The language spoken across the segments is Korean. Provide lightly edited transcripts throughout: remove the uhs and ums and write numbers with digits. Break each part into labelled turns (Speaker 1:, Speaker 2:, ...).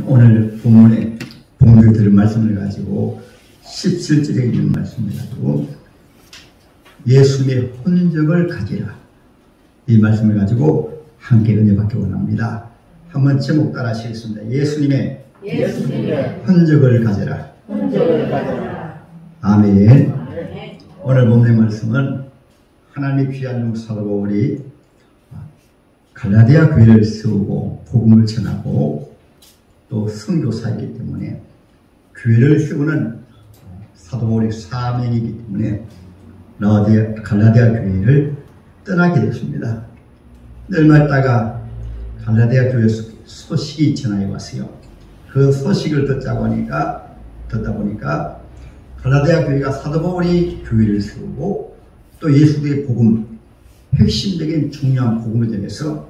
Speaker 1: 오늘 본문에 본문에 들은 말씀을 가지고 17절에 있는 말씀을 가지고 예수님의 흔적을 가지라, 이 말씀을 가지고 함께 은혜받기 원합니다. 한번 제목 따라 하시겠습니다. 예수님의 흔적을 가져라. 아멘. 오늘 본문의 말씀은 하나님의 귀한 종 사도 바울이 갈라디아 교회를 세우고 복음을 전하고 또 선교사이기 때문에 교회를 세우는 사도 바울의 사명이기 때문에 갈라디아 교회를 떠나게 됐습니다. 얼마 있다가 갈라디아 교회 소식이 전하여 왔어요. 그 소식을 듣다 보니까 갈라디아 교회가 사도 바울이 교회를 세우고 또 예수의 복음, 핵심적인 중요한 복음을 전해서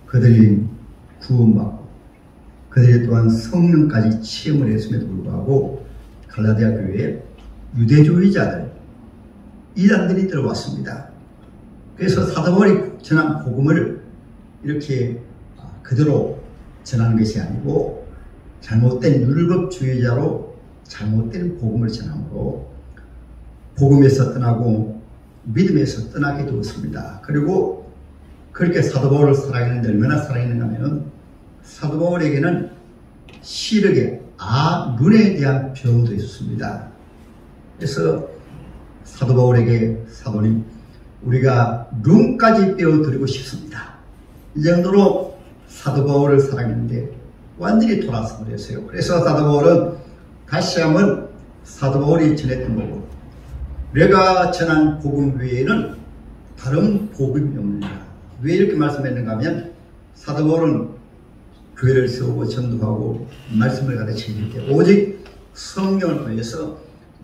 Speaker 1: 그들이 구원받고 그들이 또한 성령까지 체험을 했음에도 불구하고 갈라디아 교회에 유대주의자들, 이단들이 들어왔습니다. 그래서 사도 바울이 전한 복음을 이렇게 그대로 전하는 것이 아니고 잘못된 율법주의자로 잘못된 복음을 전함으로 복음에서 떠나고 믿음에서 떠나게 되었습니다. 그리고 그렇게 사도 바울을 사랑했는데 얼마나 사랑했는가 하면 사도 바울에게는 시력의 눈에 대한 병도 있었습니다. 그래서 사도 바울에게 사도님, 우리가 눈까지 떼어드리고 싶습니다. 이 정도로 사도 바울을 사랑했는데 완전히 돌아서 버렸어요. 그래서 사도 바울은 다시 한번 사도 바울이 전했던 복음, 내가 전한 복음 외에는 다른 복음이 없느니라. 왜 이렇게 말씀했는가 하면 사도 바울은 교회를 세우고 전도하고 말씀을 가르치기 때문에 오직 성령을 통해서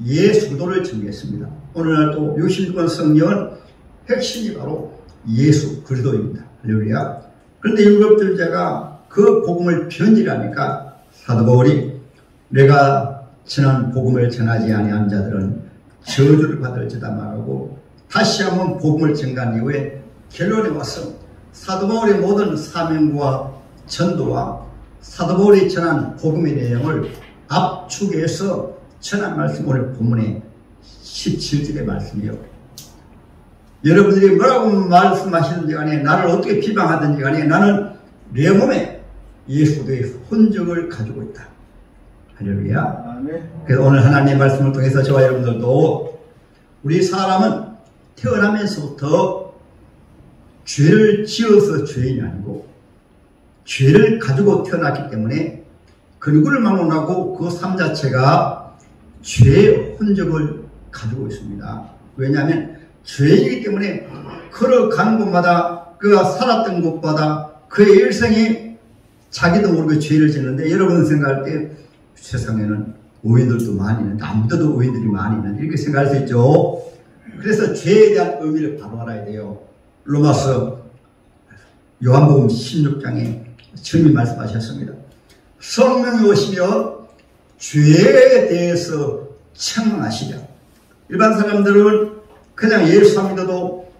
Speaker 1: 예수 그리스도를 증거했습니다. 오늘날 또 66권 성령은 핵심이 바로 예수 그리스도입니다. 할렐루야. 그런데 율법주의자가 그 복음을 변질하니까 사도 바울이 내가 전한 복음을 전하지 아니한 자들은 저주를 받을지다 말하고 다시 한번 복음을 전가한 이후에 결론에 와서 사도 바울의 모든 사명과 전도와 사도 바울이 전한 복음의 내용을 압축해서 전한 말씀, 오늘 본문의 17절의 말씀이요. 여러분들이 뭐라고 말씀하시든지 간에 나를 어떻게 비방하든지 간에 나는 내 몸에 예수 그리스도의 흔적을 가지고 있다. 할렐루야. 그래서 오늘 하나님의 말씀을 통해서 저와 여러분들도 우리 사람은 태어나면서부터 죄를 지어서 죄인이 아니고 죄를 가지고 태어났기 때문에 그 누구를 막론하고 그 삶 자체가 죄의 흔적을 가지고 있습니다. 왜냐하면 죄이기 때문에 걸어가는 곳마다 그가 살았던 곳마다 그의 일생이 자기도 모르게 죄를 짓는데 여러분 생각할 때 세상에는 오인들도 많이 있는데 안 믿어도 오인들이 많이 있는데 이렇게 생각할 수 있죠. 그래서 죄에 대한 의미를 바로 알아야 돼요. 로마서 요한복음 16장에 주님이 말씀하셨습니다. 성령이 오시면 죄에 대해서 책망하시랴. 일반 사람들은 그냥 예수 믿어도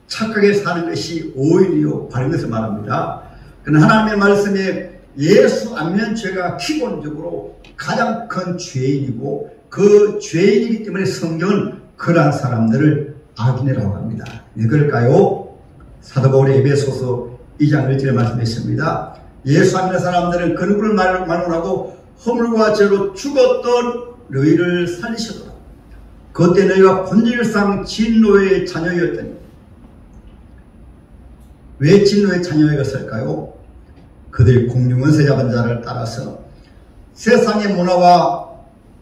Speaker 1: 착하게 사는 것이 오인이요 바른 것을 말합니다. 그러나 하나님의 말씀에 예수 안 믿는 죄가 기본적으로 가장 큰 죄인이고 그 죄인이기 때문에 성경은 그러한 사람들을 악인이라고 합니다. 왜 그럴까요? 사도 바울의 에베소서 2장 1절에 말씀했습니다. 예수 안 믿는 사람들은 그 누구를 만원하고 허물과 죄로 죽었던 너희를 살리시더라. 그때 너희가 본질상 진노의 자녀였더니. 왜 진노의 자녀였을까요? 그들이 공중원세 잡은 자를 따라서 세상의 문화와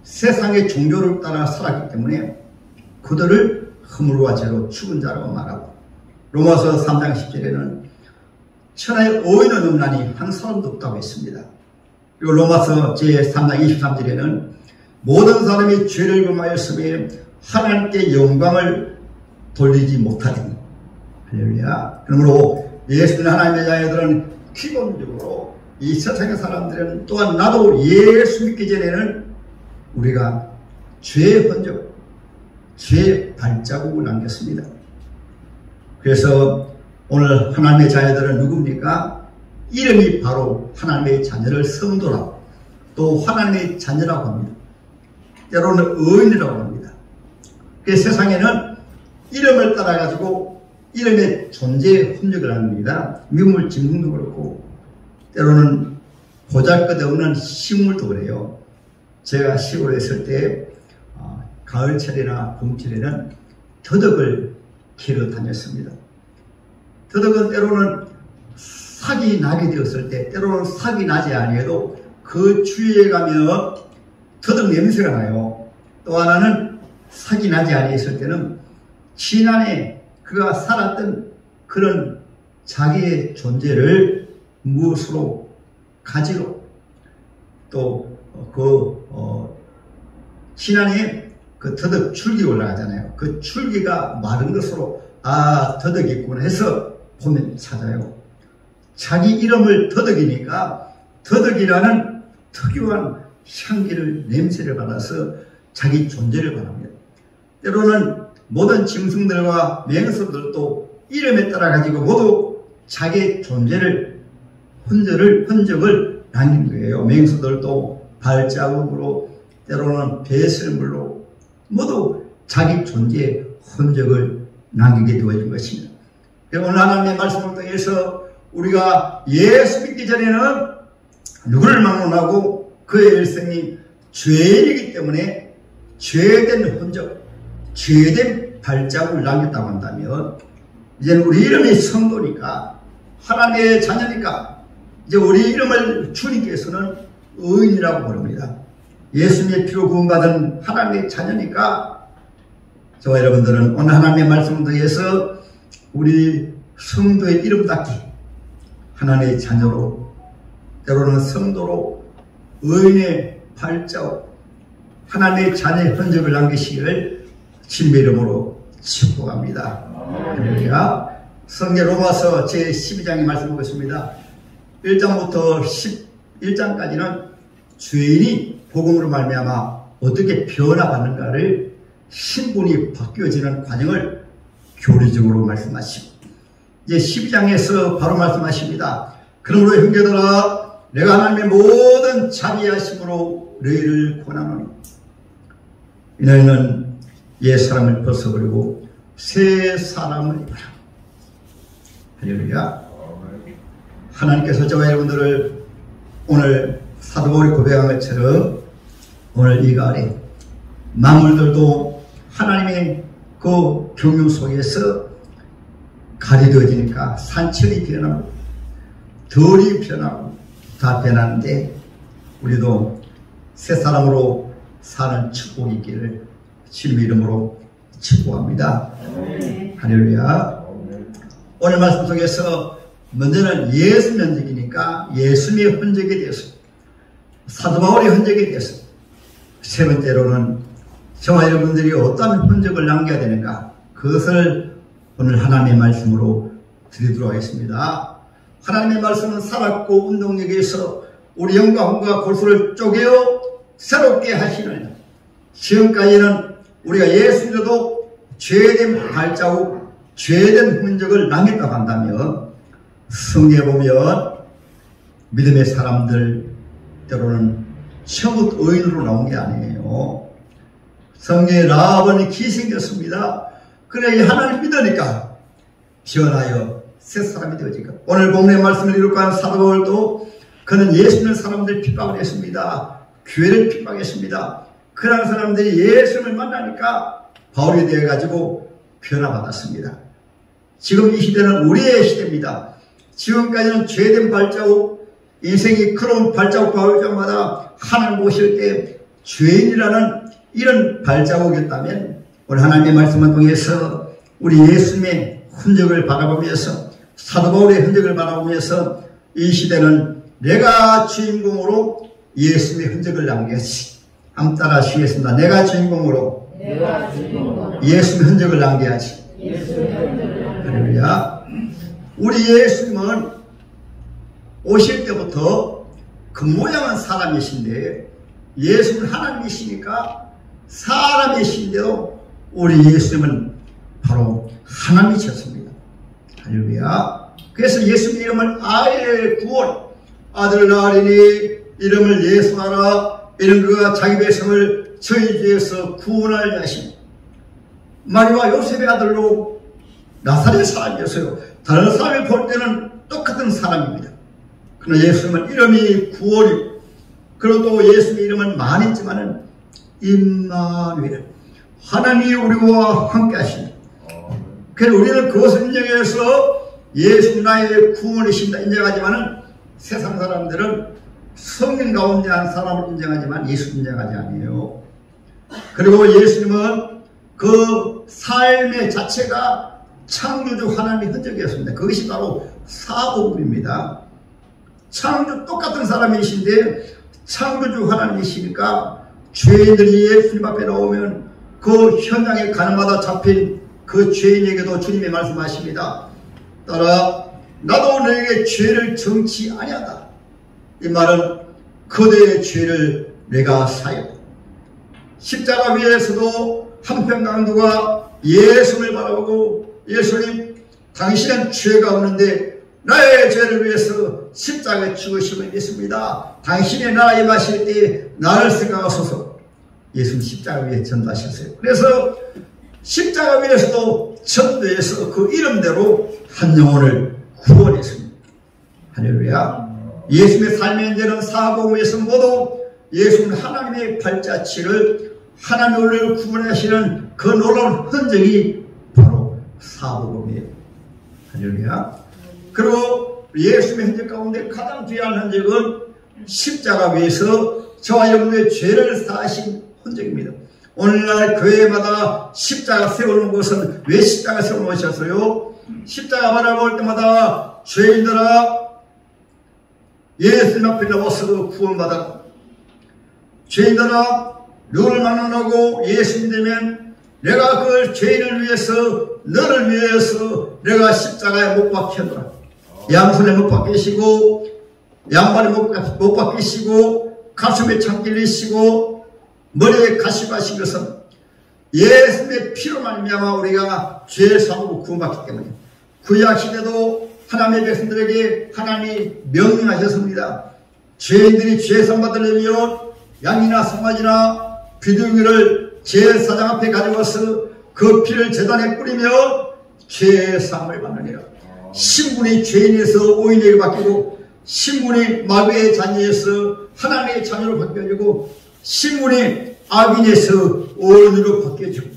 Speaker 1: 세상의 종교를 따라 살았기 때문에 그들을 허물과 죄로 죽은 자라고 말하고, 로마서 3장 10절에는 천하의 의인은 없나니 한 사람도 없다고 했습니다. 그리고 로마서 제3장 23절에는 모든 사람이 죄를 범하였으며 하나님께 영광을 돌리지 못하더니. 할렐루야. 그러므로 예수는 하나님의 자녀들은 기본적으로 이 세상의 사람들은 또한 나도 예수 믿기 전에는 우리가 죄의 흔적, 죄의 발자국을 남겼습니다. 그래서 오늘 하나님의 자녀들은 누굽니까? 이름이 바로 하나님의 자녀를 성도라, 또 하나님의 자녀라고 합니다. 때로는 의인이라고 합니다. 그 세상에는 이름을 따라가지고 이름의 존재의 흔적을 합니다. 미물 짐승도 그렇고 때로는 보잘것없는 식물도 그래요. 제가 시골에 있을 때 가을철이나 봄철에는 더덕을 캐러 다녔습니다. 더덕은 때로는 삭이 나게 되었을 때, 때로는 삭이 나지 아니해도 그 주위에 가면 더덕 냄새가 나요. 또 하나는 삭이 나지 아니했을 때는 지난해 그가 살았던 그런 자기의 존재를 무엇으로, 가지로, 또 지난해 그 더덕 줄기 올라가잖아요. 그 줄기가 마른 것으로 더덕이 있구나 해서 보면 찾아요. 자기 이름을 더덕이니까 더덕이라는 특유한 향기를, 냄새를 받아서 자기 존재를 바랍니다. 때로는 모든 짐승들과 맹수들도 이름에 따라 가지고 모두 자기 존재를, 흔적을 남긴 거예요. 맹수들도 발자국으로, 때로는 배설물로 모두 자기 존재의 흔적을 남기게 되어진 것입니다. 오늘 하나님의 말씀을 통해서 우리가 예수 믿기 전에는 누구를 막론하고 그의 일생이 죄인이기 때문에 죄된 흔적, 죄된 발자국을 남겼다고 한다면, 이제는 우리 이름이 성도니까, 하나님의 자녀니까, 이제 우리 이름을 주님께서는 의인이라고 부릅니다. 예수님의 피로 구원받은 하나님의 자녀니까, 저와 여러분들은 오늘 하나님의 말씀을 통해서 우리 성도의 이름답게 하나님의 자녀로, 때로는 성도로 의인의 발자국, 하나님의 자녀의 흔적을 남기시기를 주님의 이름으로 축복합니다. 할렐루야. 성경 로마서 제12장의 말씀 보겠습니다. 1장부터 11장까지는 죄인이 복음으로 말미암아 어떻게 변화받는가를, 신분이 바뀌어지는 과정을 교리적으로 말씀하시고, 이제 12장에서 바로 말씀하십니다. 그러므로 형제들아, 내가 하나님의 모든 자비하심으로 너희를 권하노니 너희는 옛 사람을 벗어버리고 새 사람을 입어라. 할렐루야. 하나님께서 저와 여러분들을 오늘 사도 바울이 고백한 것처럼 오늘 이 가을에 만물들도 하나님의 그 경륜 속에서 가리되어지니까 산천이 변하고 덜이 변하고 다 변하는데, 우리도 새 사람으로 사는 축복이 있기를 주님의 이름으로 축복합니다. 할렐루야. 오늘 말씀 속에서 먼저는 예수 면적이니까 예수님의 흔적에 대해서, 사도 바울의 흔적에 대해서, 세 번째로는 저와 여러분들이 어떤 흔적을 남겨야 되는가, 그것을 오늘 하나님의 말씀으로 드리도록 하겠습니다. 하나님의 말씀은 살았고 운동력에서 우리 영과 혼과 골수를 쪼개어 새롭게 하시는, 지금까지는 우리가 예수 믿어도 죄된 발자국, 죄된 흔적을 남겼다고 한다면, 성경에 보면 믿음의 사람들 때로는 처음부터 의인으로 나온 게 아니에요. 성경에 라합은 기생겼습니다. 그래 하나님 믿으니까 변하여 새 사람이 되어지니까, 오늘 본문의 말씀을 이룩한 사도 바울도 그는 예수 믿는 사람들 핍박을 했습니다. 교회를 핍박했습니다. 그런 사람들이 예수를 만나니까 바울이 되어가지고 변화받았습니다. 지금 이 시대는 우리의 시대입니다. 지금까지는 죄된 발자국, 인생이 그런 발자국 밟을 때마다 하나님 오실 때 죄인이라는 이런 발자국이었다면, 오늘 하나님의 말씀을 통해서 우리 예수님의 흔적을 바라보면서, 사도 바울의 흔적을 바라보면서 이 시대는 내가 주인공으로 예수님의 흔적을 남겨야지. 한번 따라 하시겠습니다. 내가 주인공으로 예수님의 흔적을 남겨야지. 할렐루야. 우리 예수님은 오실 때부터 그 모양은 사람이신데, 예수는 하나님이시니까 사람이신데도 우리 예수님은 바로 하나님이셨습니다. 할렐루야. 그래서 예수님 이름을 아예 구원, 아들 낳으리니 이름을 예수하라. 이런 그가 자기 백성을 저희 죄에서 구원할 자신. 마리와 요셉의 아들로 나사렛 사람이었어요. 다른 사람이 볼 때는 똑같은 사람입니다. 그러나 예수님은 이름이 구원이고, 그리고 또 예수님의 이름은 많이 있지만은 임마누엘, 하나님이 우리와 함께 하십니다. 그래서 우리는 그것을 인정해서 예수님 나의 구원이신다 인정하지만은 세상 사람들은 성령 가운데 한 사람을 인정하지만 예수 인정하지 않아요. 그리고 예수님은 그 삶의 자체가 창조주 하나님의 흔적이었습니다. 그것이 바로 사복음입니다. 창조 똑같은 사람이신데 창조주 하나님이시니까 죄인들이 예수님 앞에 나오면 그 현장에 가는 마다 잡힌 그 죄인에게도 주님이 말씀하십니다. 따라 나도 너에게 죄를 정치 아니하다. 이 말은 그대의 죄를 내가 사하였다. 십자가 위에서도 한편 강도가 예수를 바라보고 예수님 당신은 죄가 없는데 나의 죄를 위해서 십자가에 죽으심을 믿습니다. 당신의 나라에 마실 때 나를 생각하소서. 예수님 십자가 위에 전도하셨어요. 그래서 십자가 위에서도 전도해서 그 이름대로 한 영혼을 구원했습니다. 할렐루야. 예수님의 삶의 현재는 사복음에서 모두 예수는 하나님의 발자취를 하나님의 우리를 구원하시는 그 놀라운 흔적이 바로 사복음이에요. 할렐루야. 그리고 예수님의 흔적 가운데 가장 귀한 흔적은 십자가 위에서 저와 여러분의 죄를 사하신 흔적입니다. 오늘날 교회마다 십자가 세우는 것은 왜 십자가 세워놓으셨어요? 십자가 바라볼 때마다 죄인들아 예수님 앞에 나와서 구원받아라. 죄인들아 너를 만나고 예수님 되면 내가 그 죄인을 위해서 너를 위해서 내가 십자가에 못 박혀노라. 양손에 못 박히시고 양발에 못 박히시고 가슴에 창길리시고 머리에 가시하신 것은 예수님의 피로 말미암아 우리가 죄 사하고 구원받기 때문에 구약 시대도 하나님의 백성들에게 하나님이 명령하셨습니다. 죄인들이 죄상 받으려면 양이나 송아지나 비둘기를 제사장 앞에 가져와서 그 피를 제단에 뿌리면 죄사함을 받느니라. 신분이 죄인에서 오인에게 바뀌고 신분이 마귀의 자녀에서 하나님의 자녀로 바뀌어지고 신분이 악인에서 오인으로 바뀌어지고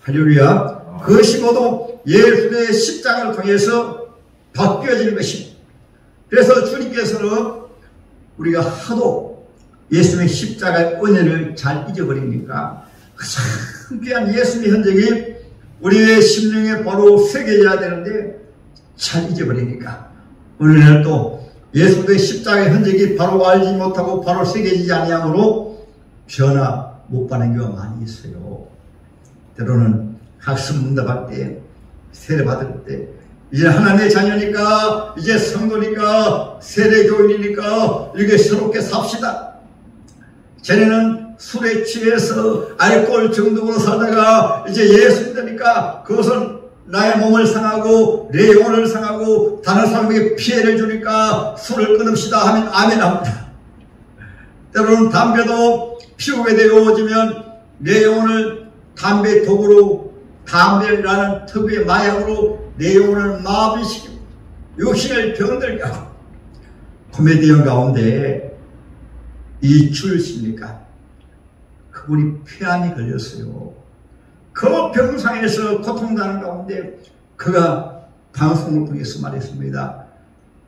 Speaker 1: 할렐루야. 그것이 모두 예수의 십자가를 통해서 바뀌어지는 것입니다. 그래서 주님께서는 우리가 하도 예수님의 십자가의 은혜를 잘 잊어버리니까 참 귀한 예수님의 흔적이 우리의 심령에 바로 새겨져야 되는데 잘 잊어버리니까 오늘날 또 예수님의 십자가의 흔적이 바로 알지 못하고 바로 새겨지지 아니하므로 변화 못 받는 경우가 많이 있어요. 때로는 학습 문답할 때 세례 받을 때 이제 하나님의 자녀니까 이제 성도니까 세례교인이니까 이렇게 새롭게 삽시다. 전에는 술에 취해서 알코올 중독으로 살다가 이제 예수 믿으니까 그것은 나의 몸을 상하고 내 영혼을 상하고 다른 사람에게 피해를 주니까 술을 끊읍시다 하면 아멘 합니다. 때로는 담배도 피우게 되어지면 내 영혼을 담배 독으로 담배라는 특유의 마약으로 내 영혼을 마비시키고 육신을 병들게 하고 코미디언 가운데 이주일십니까? 그분이 폐암이 걸렸어요. 그 병상에서 고통당하는 가운데 그가 방송을 통해서 말했습니다.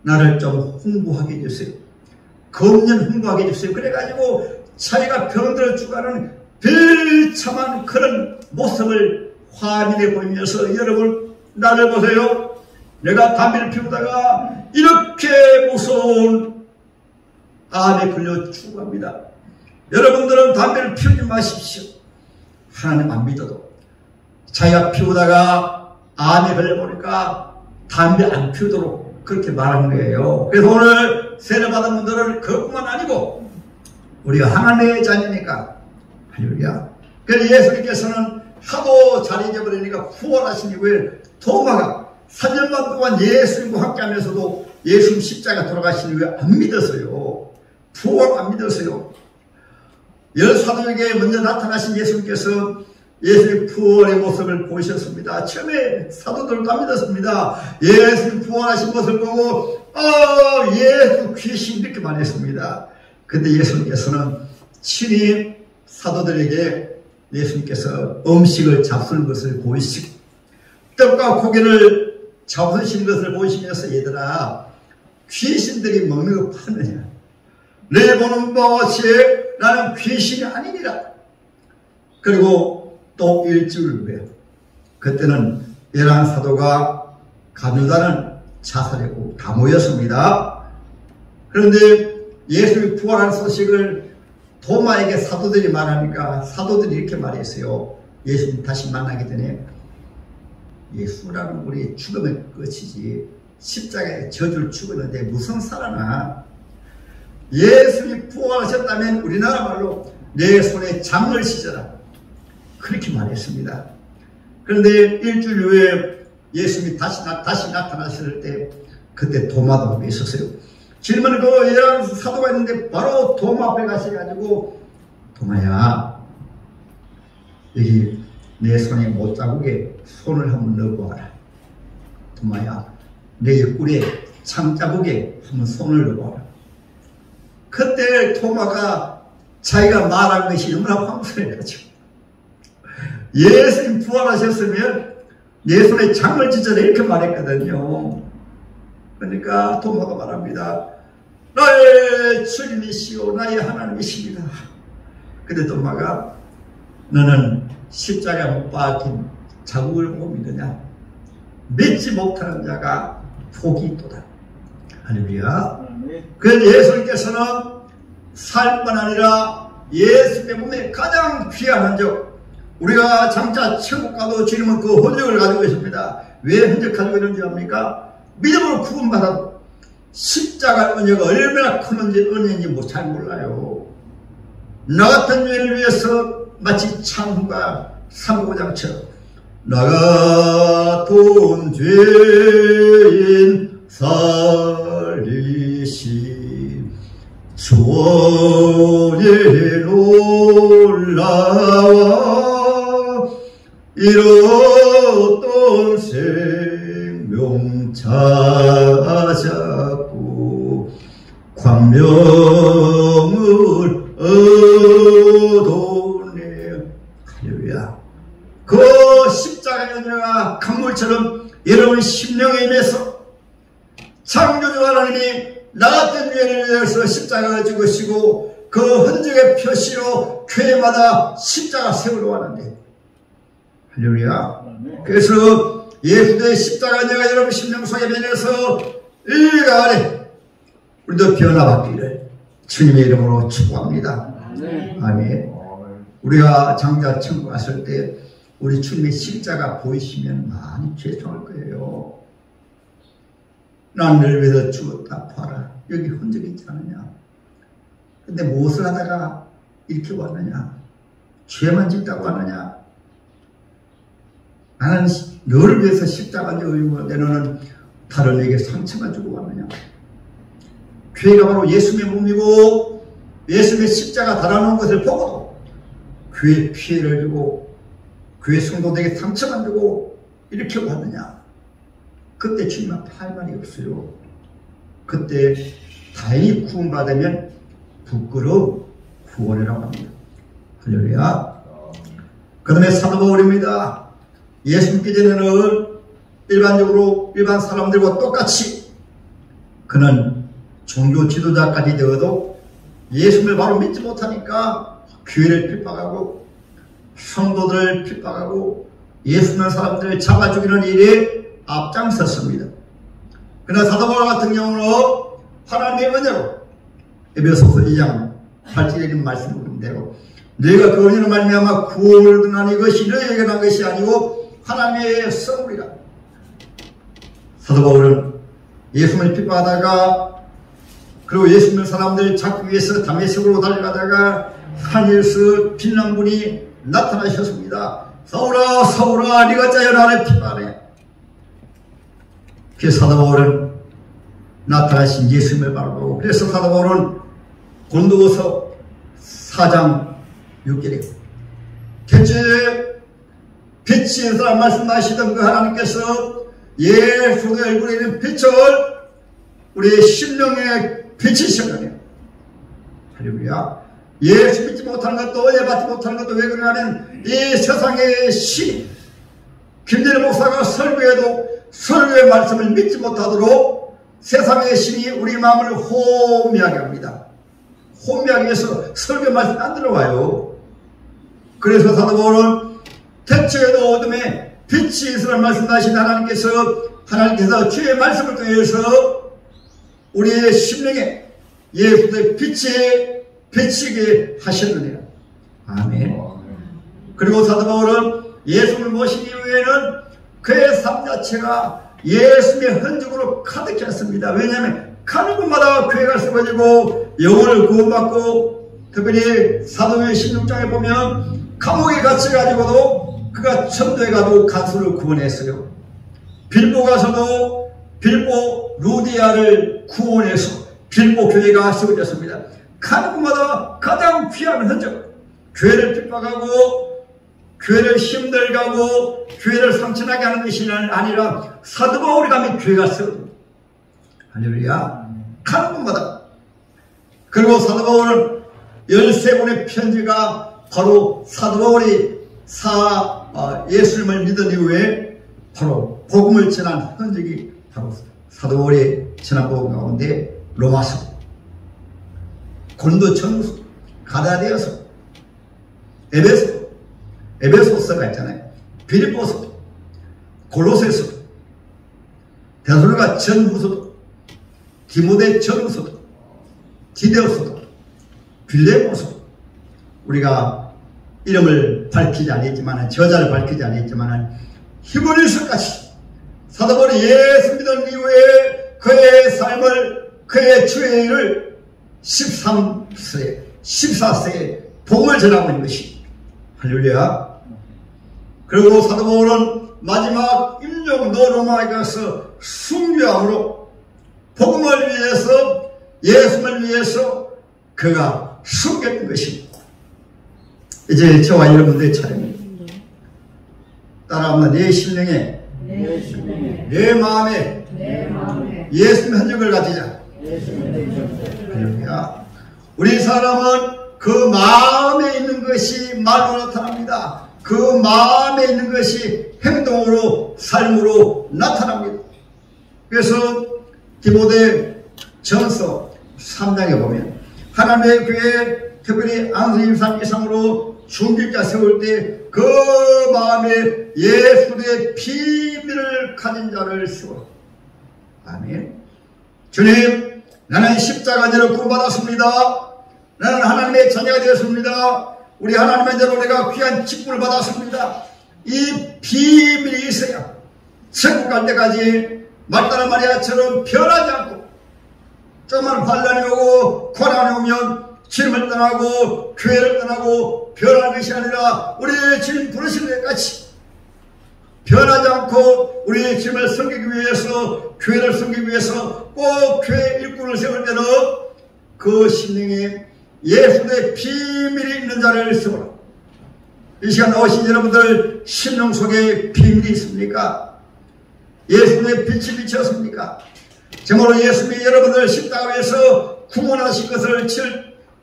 Speaker 1: 나를 좀 홍보하게 해주세요. 검연 홍보하게 해주세요. 그래가지고 자기가 병들어 죽어가는 비참한 그런 모습을 화면에 보이면서 여러분 나를 보세요. 내가 담배를 피우다가 이렇게 무서운 암에 걸려 죽어갑니다. 여러분들은 담배를 피우지 마십시오. 하나님 안 믿어도 자기가 피우다가 암에 걸려보니까 담배 안 피우도록 그렇게 말한 거예요. 그래서 오늘 세례받은 분들은 그것뿐만 아니고 우리가 하나님의 자녀니까 할렐루야. 그래서 예수님께서는 하도 잘 잊어버리니까 후원하신 이후에 도마가 4년만 동안 예수님과 함께 하면서도 예수님 십자가 돌아가시는 걸 안 믿었어요. 부활 안 믿었어요. 열 사도에게 먼저 나타나신 예수님께서 예수님 부활의 모습을 보셨습니다. 처음에 사도들도 안 믿었습니다. 예수님 부활하신 모습을 보고 예수 귀신 이렇게 말했습니다. 근데 예수님께서는 친히 사도들에게 예수님께서 음식을 잡수는 것을 보이시고 떡과 고기를 잡수시는 것을 보이시면서 얘들아 귀신들이 먹는 거 봤느냐? 내 보는 바와 같이 나는 귀신이 아니니라. 그리고 또 일주일 후에 그때는 11사도가 가룟유다는 자살했고 다 모였습니다. 그런데 예수님이 부활한 소식을 도마에게 사도들이 말하니까 사도들이 이렇게 말했어요. 예수님 다시 만나기 전에 예수라는 우리 죽음의 끝이지 십자가에 저주를 죽었는데 무슨 살아나. 예수님이 부활하셨다면 우리나라 말로 내 손에 장을 씻어라. 그렇게 말했습니다. 그런데 일주일 후에 예수님이 다시 나타나실 때 그때 도마도 앞에 있었어요. 질문을 그 11사도가 있는데 바로 도마 앞에 가셔가지고 도마야 여기 내 손에 못자국에 손을 한번 넣어보아라. 도마야 내 옆구리에 창자국에 한번 손을 넣어보아라. 그때 도마가 자기가 말한 것이 너무나 황송해가지고 예수님 부활하셨으면 내 손에 장을 찢어라 이렇게 말했거든요. 그러니까 도마가 말합니다. 나의 주님이시오 나의 하나님이십니다. 근데 도마가 너는 십자가 못 박힌 자국을 보고 믿느냐? 믿지 못하는 자가 복이 있도다. 할렐루야. 그래서 예수님께서는 살뿐 아니라 예수님의 몸에 가장 귀한 흔적, 우리가 장차 천국 가도 주님은 그 흔적을 가지고 계십니다. 왜 흔적 가지고 있는지 압니까? 믿음으로 구원받아 십자가 은혜가 얼마나 큰 은혜인지 잘 몰라요. 나 같은 죄를 위해서 마치 창후가 3고장처럼 나 같은 죄인 살리시 주의 놀라와 잃었던 생명 찾았고 광명을 얻었네. 할렐루야. 그 십자가의 은혜가 강물처럼 여러분 심령에 임해서 창조주 하나님이 나 같은 죄를 위해서 십자가를 죽으시고 그 흔적의 표시로 교회마다 십자가 세우러 하는데 할렐루야. 그래서 예수의 십자가 은혜가 여러분 심령 속에 변해서 일가안에 우리도 변화받기를 주님의 이름으로 축복합니다. 아멘. 우리가 장자 천국 갔을 때 우리 주님의 십자가 보이시면 많이 죄송할 거예요. 난 너를 위해서 죽었다 봐라. 여기 흔적이 있지 않느냐. 근데 무엇을 하다가 이렇게 왔느냐. 죄만 짓다고 왔느냐. 나는 너를 위해서 십자가 지고 내 너는 다른 에게 상처만 주고 왔느냐. 교회가 바로 예수님의 몸이고 예수님의 십자가 달아놓은 것을 보고도 교회에 피해를 주고 교회 성도들에게 상처만 주고 이렇게 왔느냐. 그때 주님 앞에 할 말이 없어요. 그때 다행히 구원받으면 부끄러운 구원이라고 합니다. 할렐루야. 그 다음에 사도 바울입니다. 예수 믿기 전에는 일반적으로 일반 사람들과 똑같이 그는 종교 지도자까지 되어도 예수님을 바로 믿지 못하니까 교회를 핍박하고 성도들을 핍박하고 예수 믿는 사람들을 잡아 죽이는 일에 앞장섰습니다. 그러나 사도 바울 같은 경우는 하나님의 은혜로 에베소서 2장 8절에 있는 말씀을 대로 너희가 그 은혜로 말미암아 구원을 얻으나 이것이 너희에게 난 것이 아니고 하나님의 선물이라. 사도 바울은 예수님을 핍박하다가 그리고 예수 믿는 사람들 잡기 위해서 다메섹으로 달려가다가 하늘에서 빛난 분이 나타나셨습니다. 사울아 사울아 네가 짜여 나를 핍박하네. 그 사도 바울은 나타나신 예수님을 바라보고, 그래서 사도 바울은 고린도후서 4장 6절에 대체 빛이 사람 말씀하시던 그 하나님께서 예수의 얼굴에 있는 빛을 우리의 심령에 비치셨느냐. 할렐루야. 예수 믿지 못하는 것도 예받지 못하는 것도 왜 그러냐면 이 세상의 신 김대리 목사가 설교의 말씀을 믿지 못하도록 세상의 신이 우리 마음을 호미하게 합니다. 호미하기 위해서 설교 말씀 안 들어와요. 그래서 사도 바울은 태초에도 어둠에 빛이 있으라는 말씀하신 하나님께서 주의 말씀을 통해서 우리의 심령에 예수의 빛이 비치게 하셨느니라. 아멘. 그리고 사도 바울은 예수를 모신 이후에는 그의 삶 자체가 예수의 흔적으로 가득했습니다. 왜냐하면 가는 곳마다 교회가 세워지고 영혼을 구원받고, 특별히 사도행 16장에 보면 감옥에 갇혀가지고도 그가 천도에 가도 간수를 구원했어요. 빌보 가서도 빌보 루디아를 구원해서 빌보 교회가 세워졌습니다. 가는 곳마다 가장 귀한 흔적, 교회를 핍박하고 교회를 힘들게 교회를 상처나게 하는 것이 아니라 사도 바울이 가면 교회가 세워집니다. 할렐루야. 가는 곳마다. 그리고 사도 바울은 13권의 편지가 바로 사도 바울이 예수님을 믿은 이후에 바로 복음을 전한 흔적이 바로 사도 바울이 전한 복음 가운데 로마서, 고린도 전후서, 가라디아서, 에베소서가 있잖아요. 빌립보서, 골로새서, 데살로니가 전후서도, 디모데 전후서도, 디데오서도, 빌레모서도, 우리가 이름을 밝히지 않았지만, 저자를 밝히지 않았지만 히브리서까지 사도 바울이 예수 믿은 이후에 그의 삶을, 그의 주의를 13세, 14세에 복음을 전하고 있는 것이 할렐루야. 그리고 사도 바울은 마지막 임종도 로마에 가서 순교함으로 복음을 위해서, 예수를 위해서 그가 순교했던 것입니다. 이제 저와 여러분들의 차례입니다. 따라합니다. 내 심령에, 내 마음에 예수님의 흔적을 가지자. 할렐루야. 우리 사람은 그 마음에 있는 것이 말로 나타납니다. 그 마음에 있는 것이 행동으로, 삶으로 나타납니다. 그래서 디모데 전서 3장에 보면 하나님의 교회, 특별히 안수임 이상으로 중직자 세울 때 그 마음에 예수의 비밀을 가진 자를 세워라. 아멘. 주님, 나는 십자가제로 구원받았습니다. 나는 하나님의 자녀가 되었습니다. 우리 하나님의 자로 내가 귀한 직분을 받았습니다. 이 비밀이 있어야 천국 갈 때까지 말따라 마리아처럼 변하지 않고, 조금만 반란이 오고 고난이 오면 주님을 떠나고 교회를 떠나고 변하는 것이 아니라 우리의 주님 부르시는 데까지 변하지 않고 우리의 주님을 섬기기 위해서, 교회를 섬기기 위해서 꼭 교회 일꾼을 세울 때는 그 심령에 예수의 비밀이 있는 자를 세워라. 이 시간 나오신 여러분들 심령 속에 비밀이 있습니까? 예수의 빛이 비쳤습니까? 정말로 예수님이 여러분들 십자가에서 구원하신 것을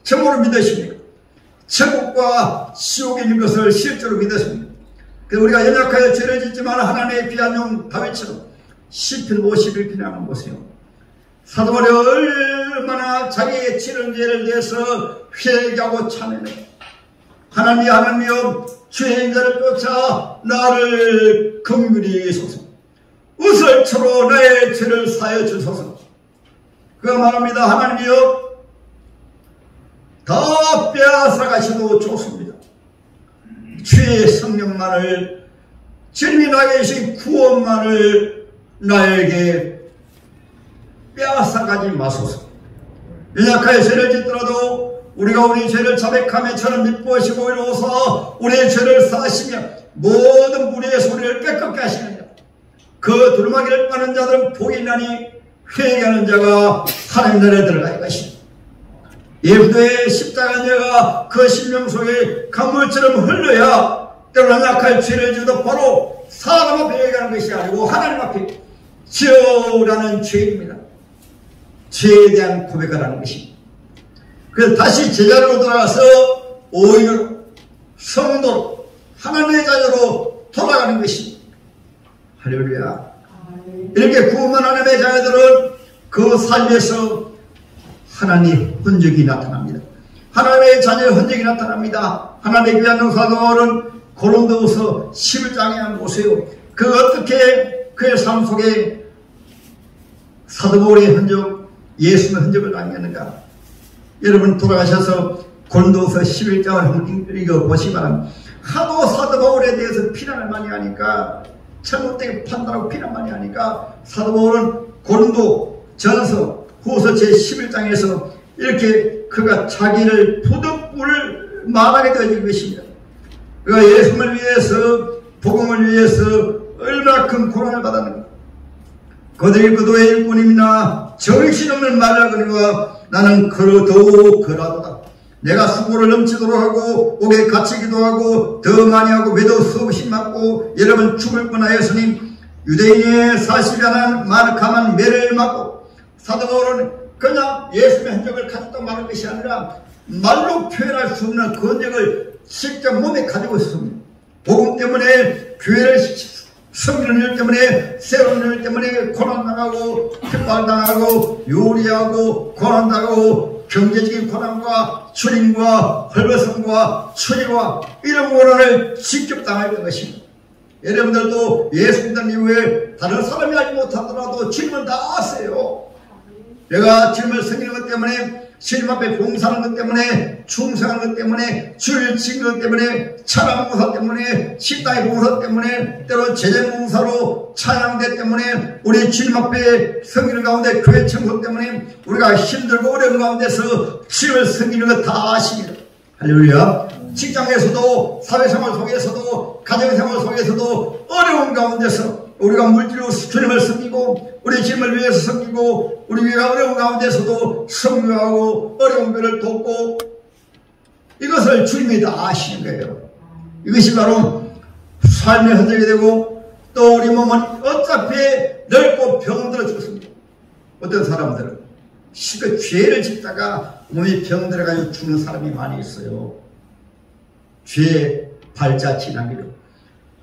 Speaker 1: 정말로 믿으십니까? 천국과 지옥에 있는 것을 실제로 믿으십니까? 그래서 우리가 연약하여 죄를 짓지만 하나님의 귀한 종 다윗처럼 시편 51편에 한번 보세요. 사도 바울이 얼마나 자기의 치른 죄를 대해서 회개하고 참회하네. 하나님이여 주의 인자를 쫓아 나를 긍휼히 여소서. 우설초로 나의 죄를 사하여 주소서. 그가 말합니다. 하나님이여 다 빼앗아 가셔도 좋습니다. 주의 성령만을, 주님이 나에게 주신 구원만을 나에게 빼앗아 가지 마소서. 연약하여 죄를 짓더라도 우리가 우리 죄를 자백하며 저는 믿고하시고 이루어서 우리의 죄를 사하시며 모든 무리의 소리를 깨끗게 하시느니라. 그 두루마기를 빠는 자들은 복이 있나니 회개하는 자가 하나님 나라에 들어갈 것이다. 예수의 십자가가 그 심령 속에 강물처럼 흘러야 때로는 약할 죄를 지어도 바로 사람 앞에 회개하는 것이 아니고 하나님 앞에 지어라는 죄입니다. 죄에 대한 고백을 하는 것입니다. 그래서 다시 제자로 돌아가서 오히려 성도로 하나님의 자녀로 돌아가는 것입니다. 할렐루야. 이렇게 구원한 하나님의 자녀들은 그 삶에서 하나님의 흔적이 나타납니다. 하나님의 자녀의 흔적이 나타납니다. 하나님의 귀한 사도는 고린도후서 11장에 한번 보세요. 그 어떻게 그의 삶 속에 사도 바울의 흔적, 예수의 흔적을 남겼는가? 여러분 돌아가셔서 고린도후서 11장을 한번 읽어보시기 바랍니다. 하도 사도 바울에 대해서 비난을 많이 하니까, 잘못되게 판단하고 비난 많이 하니까 사도 바울은 고린도 전서 후서 제11장에서 이렇게 그가 자기를 부득불을 말하게 되어진 것입니다. 그가 예수를 위해서, 복음을 위해서 얼마나 큰 고난을 받았는가. 그들이 그도의 일꾼임이나 정신없는 말을 하거니와 나는 더욱 그러하도다. 내가 수고를 넘치도록 하고 옥에 갇히기도 하고 더 많이 하고 매도 수없이 맞고 여러 번 죽을 뻔하였으니 유대인의 40여나 가만 매를 맞고. 사도 바울은 그냥 예수의 흔적을 가졌다고 말할 것이 아니라 말로 표현할 수 없는 그 흔적을 직접 몸에 가지고 있습니다. 복음 때문에 교회를 섬기는 일 때문에, 새로운 일 때문에 고난당하고 핍박당하고 요리하고 고난당하고 경제적인 고난과 출인과 헐벗음과 추리와 이런 고난을 직접 당하는 것입니다. 여러분들도 예수 믿는 이후에 다른 사람이 알지 못하더라도 주님은 다 아세요. 내가 주님을 섬기는 것 때문에, 주님 앞에 봉사하는 것 때문에, 충성하는 것 때문에, 주를 지키는 것 때문에, 찬양 봉사 때문에, 식당의 봉사 때문에, 때로 제재 봉사로 찬양대 때문에, 우리 주님 앞에 섬기는 가운데 교회 청소 때문에 우리가 힘들고 어려운 가운데서 주님을 섬기는 것 다 아십니다. 할렐루야. 직장에서도, 사회생활 속에서도, 가정생활 속에서도 어려운 가운데서 우리가 물질로 주님을 섬기고 우리 주님을 위해서 섬기고 우리 위가 어려운 가운데서도 섬기하고 어려운 것을 돕고, 이것을 주님이 다 아시는 거예요. 이것이 바로 삶의 흔적이 되고, 또 우리 몸은 어차피 늙고 병들어 죽습니다. 어떤 사람들은 실컷 죄를 짓다가 몸이 병들어가지고 죽는 사람이 많이 있어요. 죄의 발자취나 기록.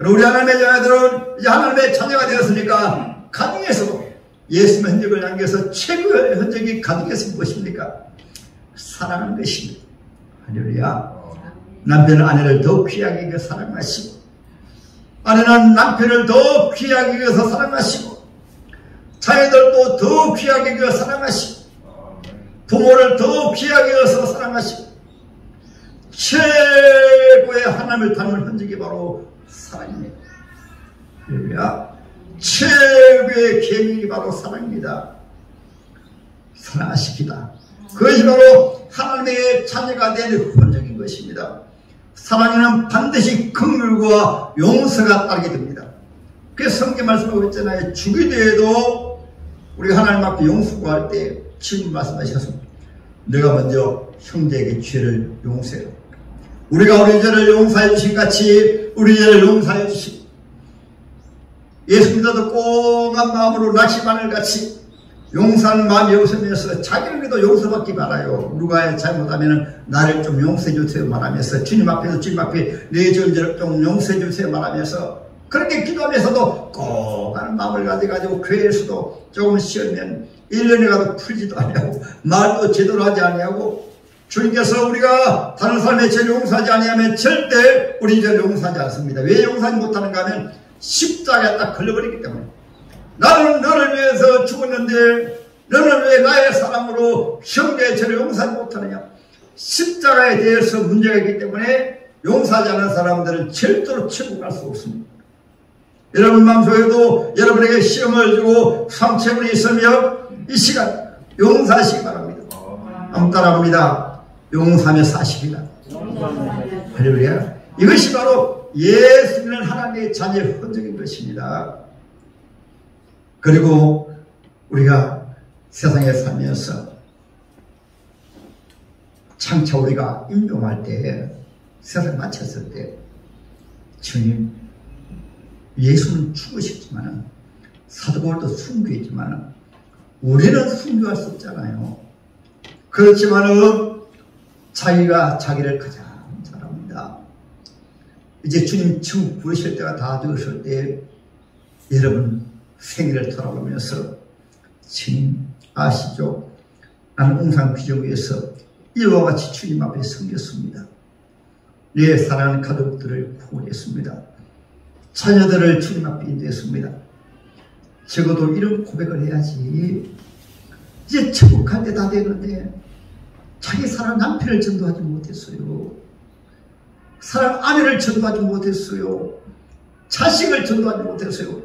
Speaker 1: 우리 하나님의 자녀들은 이제 하나님의 자녀가 되었으니까 가정에서도 예수의 흔적을 남겨서 최고의 흔적이 가정에서 무엇입니까? 사랑하는 것입니다. 할렐루야. 남편은 아내를 더 귀하게 여겨 사랑하시고, 아내는 남편을 더 귀하게 여겨서 사랑하시고, 자녀들도 더 귀하게 여겨 사랑하시고, 부모를 더 귀하게 여겨서 사랑하시고, 최고의 하나님을 닮은 흔적이 바로 사랑입니다. 할렐루야. 최고의 계명이 바로 사랑입니다. 사랑하시기다. 그것이 바로 하나님의 자녀가 된 흔적인 것입니다. 사랑에는 반드시 긍휼과 용서가 따르게 됩니다. 그래서 성경 말씀하고 있잖아요. 주기도에도 우리가 하나님 앞에 용서 구할 때 주님 말씀하셨습니다. 내가 먼저 형제에게 죄를 용서해라. 우리가 우리 죄를 용서해 주신 같이 우리 죄를 용서해 주시고, 예수 믿어도 꽁한 마음으로 낙심하는 같이 용서하는 마음이 없으면서 자기를 믿어 용서받기 바라요. 누가 잘못하면 나를 좀 용서해 주세요 말하면서, 주님 앞에서 주님 앞에 내 죄를 좀 용서해 주세요 말하면서, 그렇게 기도하면서도 꽁한 마음을 가지고 교회에서도 조금 쉬면 1년에 가도 풀지도 아니하고 말도 제대로 하지 아니하고, 주님께서 우리가 다른 사람의 죄를 용서하지 아니하면 절대 우리 죄를 용서하지 않습니다. 왜 용서하지 못하는가 하면 십자가에 딱 걸려버리기 때문에. 나는 너를 위해서 죽었는데 너는 왜 나의 사랑으로 형제의 죄를 용서하지 못하느냐. 십자가에 대해서 문제가 있기 때문에 용서하지 않는 사람들은 절대로 천국 갈 수 없습니다. 여러분 마음속에도 여러분에게 시험을 주고 상처물이 있으며 이 시간 용서하시기 바랍니다. 한번 따라합니다. 용서하며 사십니다. 할렐루야. 이것이 바로 예수 믿는 하나님의 자녀의 흔적인 것입니다. 그리고 우리가 세상에 살면서 장차 우리가 임종할 때, 세상 마쳤을 때, 주님, 예수는 죽으셨지만 사도 바울도 순교했지만 우리는 순교할 수 없잖아요. 그렇지만은 자기가 자기를 가장 잘합니다. 이제 주님 천국 부르실 때가 다 되었을 때 여러분 생일을 돌아보면서 주님 아시죠? 나는 웅산 귀정 위에서 이와 같이 주님 앞에 섬겼습니다. 내 사랑하는 가족들을 구원했습니다. 자녀들을 주님 앞에 인도했습니다. 적어도 이런 고백을 해야지. 이제 천국 갈 때 다 되는데 자기 사랑 남편을 전도하지 못했어요. 사랑 아내를 전도하지 못했어요. 자식을 전도하지 못했어요.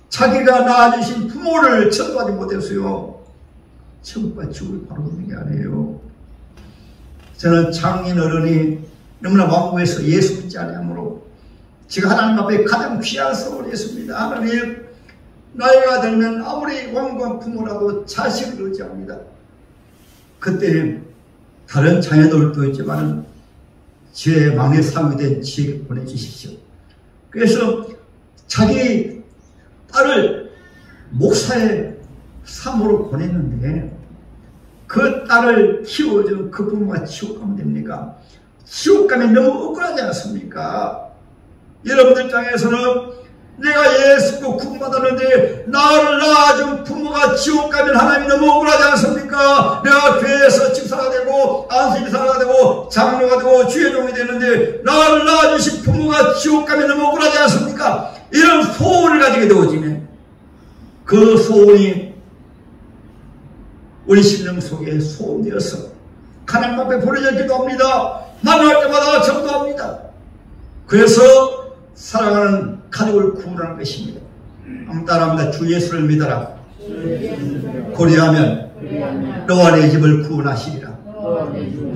Speaker 1: 자기가 낳아주신 부모를 전도하지 못했어요. 천국과 지옥이 바로 있는 게 아니에요. 저는 장인 어른이 너무나 완고해서 예수 믿지 아니하므로 제가 하나님 앞에 가장 귀한 선물을 했습니다. 하나님, 나이가 들면 아무리 완고한 부모라도 자식을 의지합니다. 그때 다른 자녀들도 있지만 제 막내 사위 된 지혜를 보내주십시오. 그래서 자기 딸을 목사의 사모로 보냈는데 그 딸을 키워주는 그 부모가 지옥 가면 됩니까? 지옥 가면 너무 억울하지 않습니까? 여러분들 입장에서는 내가 예수고 구원받았는데 나를 낳아준 부모가 지옥 가면 하나님이 너무 억울하지 않습니까? 내가 교회에서 집사가 되고 안수집사가 되고 장로가 되고 주의종이 되는데 나를 낳아주신 부모가 지옥 가면 너무 억울하지 않습니까? 이런 소원을 가지게 되어지면 그 소원이 우리 심령 속에 소원되어서 하나님 앞에 버려져 기도합니다. 만날 때마다 전도합니다. 그래서 사랑하는 가족을 구원하는 것입니다. 한번 따라합니다. 주 예수를 믿어라. 고려하면 너와 내 집을 구원하시리라.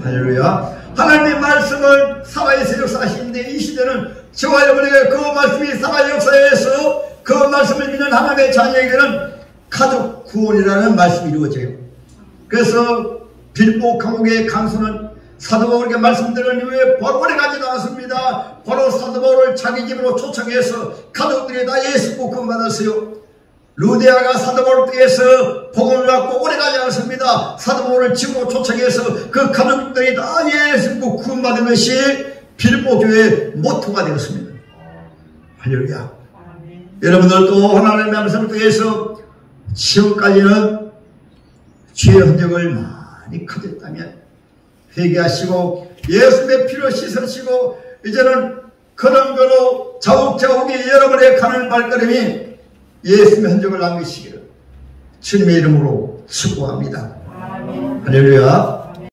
Speaker 1: 할렐루야. 하나님의 말씀을 살아있어 역사하시는데 이 시대는 저와 여러분에게 그 말씀이 살아 역사에서 그 말씀을 믿는 하나님의 자녀에게는 가족 구원이라는 말씀이 이루어져요. 그래서 빌보 감옥의 간수는 사도 바울에게 말씀드린 이후에 바로 오래 가지도 않습니다. 바로 사도 바울을 자기 집으로 초청해서 가족들이 다 예수 구원 받았어요. 루디아가 사도 바울 뒤에서 복음을 받고 오래 가지 않습니다. 사도 바울을 집으로 초청해서 그 가족들이 다 예수 구원 받은 것이 빌보 교회의 모토가 되었습니다. 할렐루야. 여러분들도 하나님의 말씀을 통해서 지금까지는 죄의 흔적을 많이 가졌다면 회개하시고 예수의 피로 씻으시고 이제는 그런 자욱자욱이 여러분의 가는 발걸음이 예수의 흔적을 남기시기를 주님의 이름으로 축복합니다. 할렐루야.